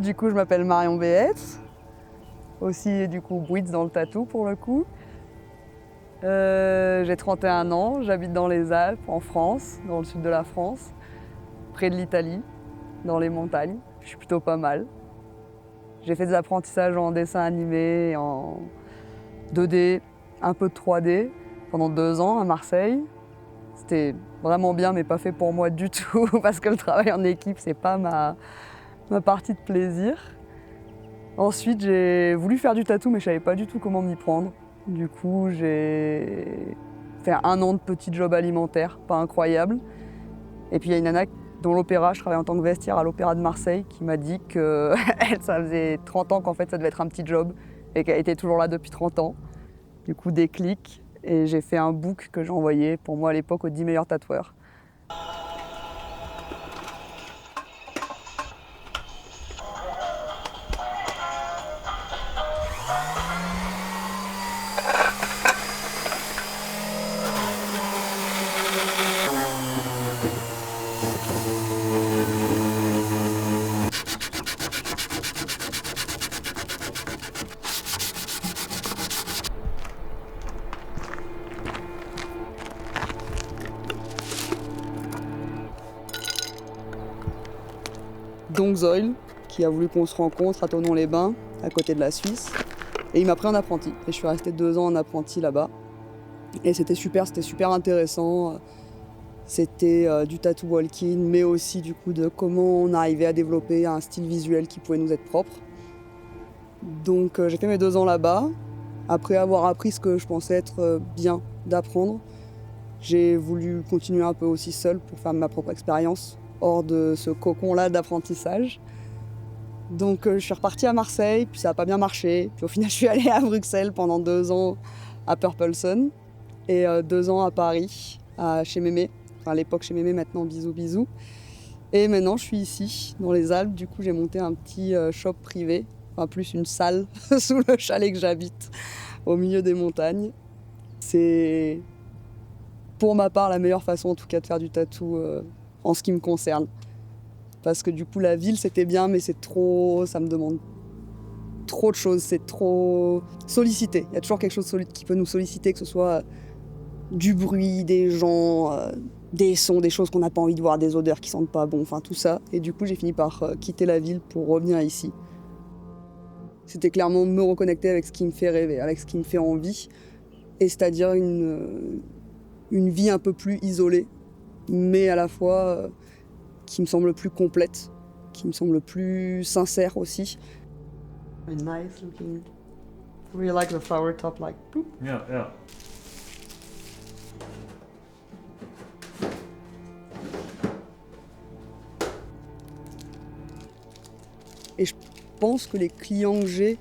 Du coup, je m'appelle Marion Béetz. Aussi, du coup, Bouitz dans le tatou pour le coup. J'ai 31 ans, j'habite dans les Alpes, en France, dans le sud de la France, près de l'Italie, dans les montagnes. Je suis plutôt pas mal. J'ai fait des apprentissages en dessin animé, en 2D, un peu de 3D, pendant 2 ans à Marseille. C'était vraiment bien, mais pas fait pour moi du tout, parce que le travail en équipe, c'est pas ma partie de plaisir. Ensuite, j'ai voulu faire du tatou, mais je savais pas du tout comment m'y prendre. Du coup, j'ai fait 1 an de petit job alimentaire, pas incroyable. Et puis il y a une nana dont l'opéra, je travaillais en tant que vestiaire à l'Opéra de Marseille, qui m'a dit que ça faisait 30 ans qu'en fait ça devait être un petit job et qu'elle était toujours là depuis 30 ans. Du coup, déclic. Et j'ai fait un book que j'ai envoyé pour moi à l'époque aux 10 meilleurs tatoueurs. Dongzoil, qui a voulu qu'on se rencontre à Thonon-les-Bains, à côté de la Suisse. Et il m'a pris en apprenti. Et je suis restée 2 ans en apprenti là-bas. Et c'était super intéressant. C'était du tattoo walking, mais aussi du coup de comment on arrivait à développer un style visuel qui pouvait nous être propre. Donc j'ai fait mes 2 ans là-bas. Après avoir appris ce que je pensais être bien d'apprendre, j'ai voulu continuer un peu aussi seule pour faire ma propre expérience, hors de ce cocon-là d'apprentissage. Donc je suis repartie à Marseille, puis ça n'a pas bien marché. Puis au final, je suis allée à Bruxelles pendant 2 ans à Purple Sun et 2 ans à Paris, chez Mémé. Enfin à l'époque chez Mémé, maintenant bisous bisous. Et maintenant je suis ici, dans les Alpes. Du coup j'ai monté un petit shop privé, enfin plus une salle sous le chalet que j'habite, au milieu des montagnes. C'est pour ma part la meilleure façon en tout cas de faire du tatou en ce qui me concerne. Parce que du coup la ville c'était bien, mais c'est trop, ça me demande trop de choses, c'est trop sollicité. Il y a toujours quelque chose qui peut nous solliciter, que ce soit du bruit, des gens, des sons, des choses qu'on n'a pas envie de voir, des odeurs qui sentent pas bon, enfin tout ça. Et du coup j'ai fini par quitter la ville pour revenir ici. C'était clairement me reconnecter avec ce qui me fait rêver, avec ce qui me fait envie. Et c'est-à-dire une vie un peu plus isolée, mais à la fois qui me semble plus complète, qui me semble plus sincère aussi. A nice looking. Really like the flower top, like. Boop. Yeah, yeah. Et je pense que les clients que j'ai,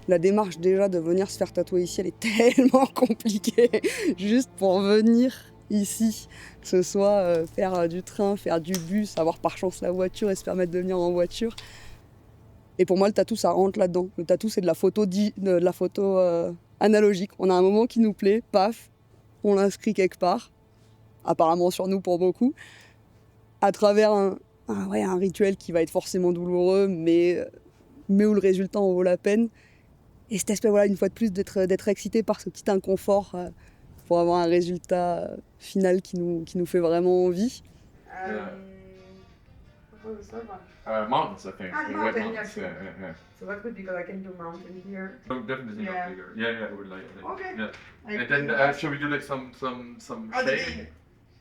la démarche déjà de venir se faire tatouer ici, elle est tellement compliquée. Juste pour venir ici, que ce soit faire du train, faire du bus, avoir par chance la voiture et se permettre de venir en voiture. Et pour moi, le tatou, ça rentre là-dedans. Le tatou, c'est de la photo, analogique. On a un moment qui nous plaît, paf, on l'inscrit quelque part, apparemment sur nous pour beaucoup, à travers un rituel qui va être forcément douloureux, mais où le résultat en vaut la peine. Et cet aspect, voilà, une fois de plus, d'être excité par ce petit inconfort pour avoir un résultat final qui nous fait vraiment envie. What was that one? Mountains, I think. Ah, The mountain, White Mountains, yeah, yeah, yeah, yeah. So that's good because I can do mountain here. So definitely Yeah. not bigger. Yeah, I would like that. Okay. Yeah. I And then think- shall we do like some Oh, the shading? vein.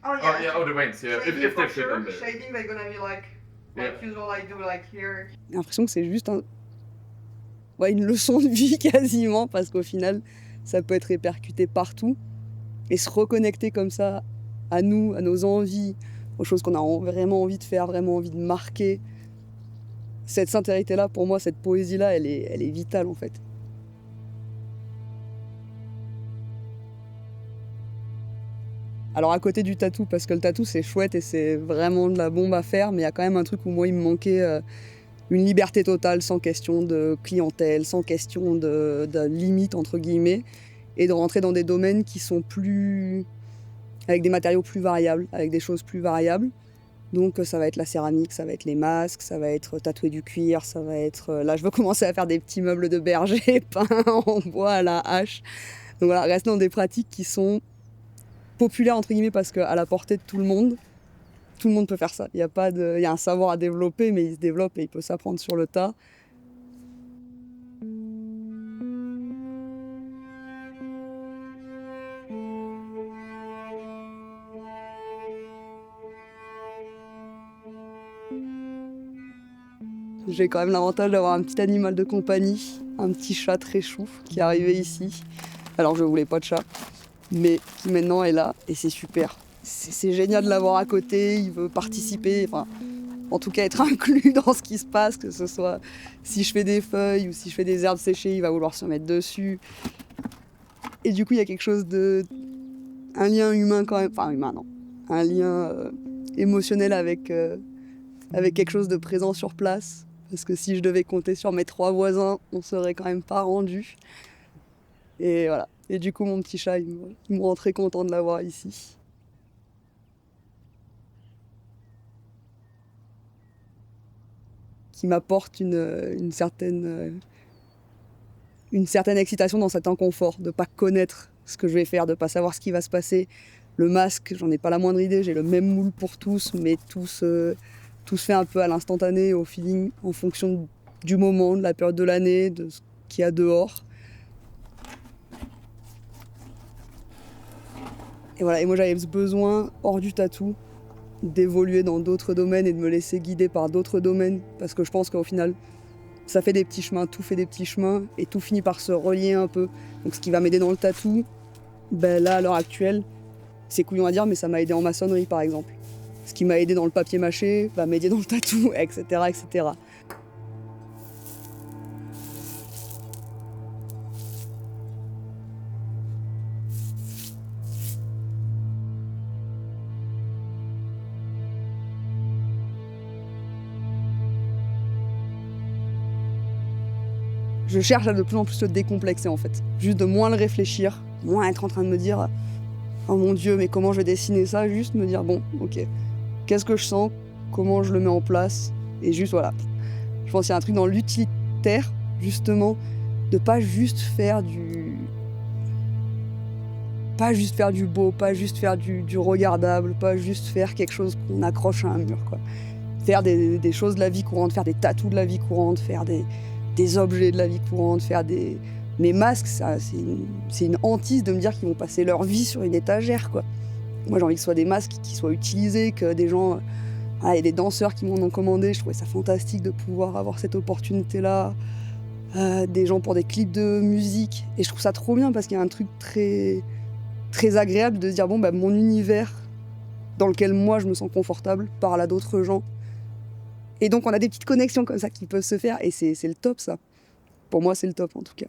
Oh Oh yeah, oh the veins, yeah. Shading If for they fit sure. in there. Shading, they're gonna be like Yeah. usual I do like here. J'ai l'impression que c'est juste une leçon de vie quasiment, parce qu'au final, ça peut être répercuté partout. Et se reconnecter comme ça à nous, à nos envies, aux choses qu'on a vraiment envie de faire, vraiment envie de marquer. Cette sincérité-là, pour moi, cette poésie-là, elle est vitale en fait. Alors à côté du tatou, parce que le tatou c'est chouette et c'est vraiment de la bombe à faire, mais il y a quand même un truc où moi il me manquait une liberté totale, sans question de clientèle, sans question de limite entre guillemets, et de rentrer dans des domaines qui sont plus... avec des matériaux plus variables, avec des choses plus variables. Donc ça va être la céramique, ça va être les masques, ça va être tatouer du cuir, ça va être... Là, je veux commencer à faire des petits meubles de berger peints en bois à la hache. Donc voilà, rester dans des pratiques qui sont populaires, entre guillemets, parce qu'à la portée de tout le monde peut faire ça. Il y a un savoir à développer, mais il se développe et il peut s'apprendre sur le tas. J'ai quand même l'avantage d'avoir un petit animal de compagnie, un petit chat très chou qui est arrivé ici. Alors je voulais pas de chat, mais qui maintenant est là et c'est super. C'est génial de l'avoir à côté, il veut participer, enfin, en tout cas être inclus dans ce qui se passe, que ce soit si je fais des feuilles ou si je fais des herbes séchées, il va vouloir se mettre dessus. Et du coup il y a quelque chose de... un lien humain quand même, enfin humain non, un lien émotionnel avec quelque chose de présent sur place. Parce que si je devais compter sur mes 3 voisins, on serait quand même pas rendu. Et voilà. Et du coup, mon petit chat, il me rend très content de l'avoir ici. Qui m'apporte une certaine excitation dans cet inconfort, de pas connaître ce que je vais faire, de pas savoir ce qui va se passer. Le masque, j'en ai pas la moindre idée, j'ai le même moule pour tous, mais tout se fait un peu à l'instantané, au feeling, en fonction du moment, de la période de l'année, de ce qu'il y a dehors. Et voilà, et moi j'avais ce besoin, hors du tatou, d'évoluer dans d'autres domaines et de me laisser guider par d'autres domaines, parce que je pense qu'au final, ça fait des petits chemins, tout fait des petits chemins, et tout finit par se relier un peu. Donc ce qui va m'aider dans le tatou, ben là, à l'heure actuelle, c'est couillon à dire, mais ça m'a aidé en maçonnerie, par exemple. Ce qui m'a aidé dans le papier mâché va m'aider dans le tatou, etc., etc. Je cherche à de plus en plus le décomplexer en fait. Juste de moins le réfléchir, moins être en train de me dire « Oh mon Dieu, mais comment je vais dessiner ça ?» Juste me dire « Bon, ok, qu'est-ce que je sens? Comment je le mets en place ?» Et juste voilà. Je pense qu'il y a un truc dans l'utilitaire, justement, de pas juste faire du... Pas juste faire du beau, pas juste faire du regardable, pas juste faire quelque chose qu'on accroche à un mur, quoi. Faire des choses de la vie courante, faire des tatous de la vie courante, faire des objets de la vie courante, faire des... Mes masques, c'est une hantise de me dire qu'ils vont passer leur vie sur une étagère, quoi. Moi, j'ai envie que ce soit des masques qui soient utilisés, que des gens... Il y a des danseurs qui m'en ont commandé, je trouvais ça fantastique de pouvoir avoir cette opportunité-là. Des gens pour des clips de musique. Et je trouve ça trop bien parce qu'il y a un truc très, très agréable de se dire, bon, bah, mon univers dans lequel moi je me sens confortable parle à d'autres gens. Et donc on a des petites connexions comme ça qui peuvent se faire et c'est le top ça. Pour moi c'est le top en tout cas.